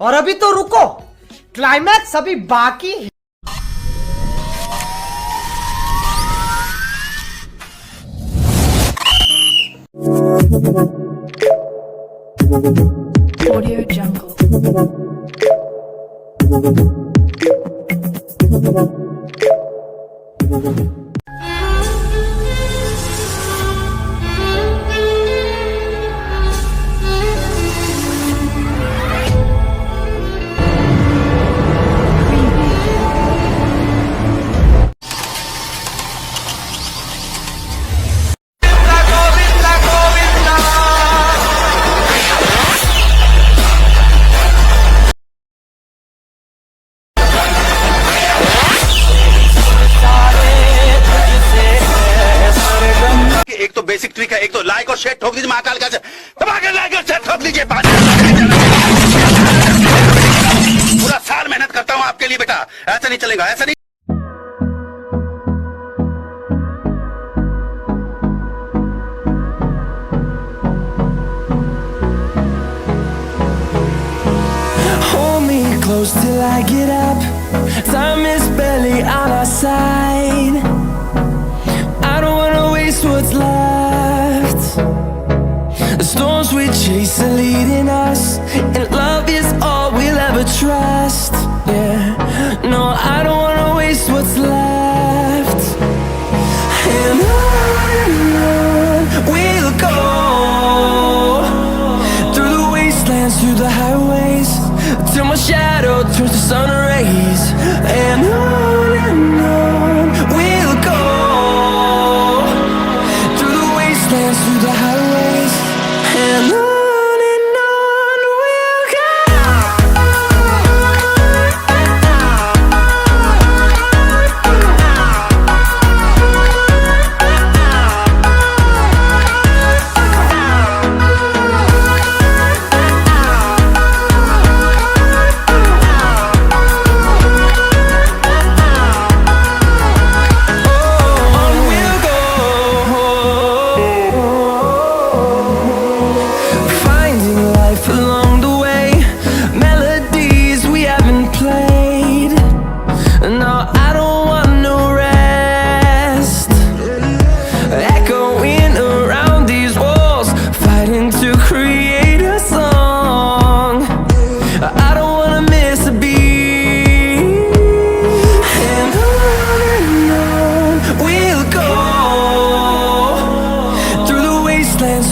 और अभी तो रुको, क्लाइमैक्स अभी बाकी है। Audio Jungle. एक तो बेसिक ट्रिक है, एक तो लाइक और शेयर ठोक दीजिए, महाकाल का दबाकर लाइक और शेयर ठोक दीजिए। पूरा साल मेहनत करता हूँ आपके लिए बेटा, ऐसा नहीं चलेगा, ऐसा नहीं। Hold me close till I get up. Time is barely on our side. I don't wanna waste what's left. The storms we chase are leading us, and love is all we'll ever trust. Yeah, no, I don't wanna waste what's left. And on we'll go, through the wastelands, through the highways, till my shadow turns to sun rays. And on we'll go, through the wastelands, through the highways, and on we'll go.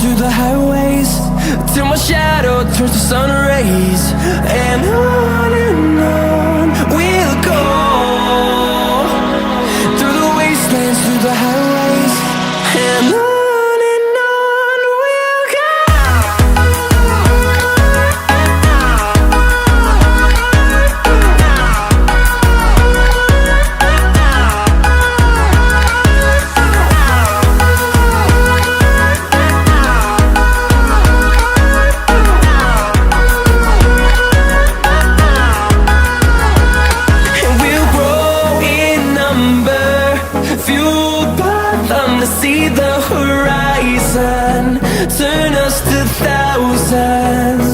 Through the highways, till my shadow turns to sun rays. And on we'll go, through the wastelands, through the highways, and on we'll go. See the horizon, turn us to thousands.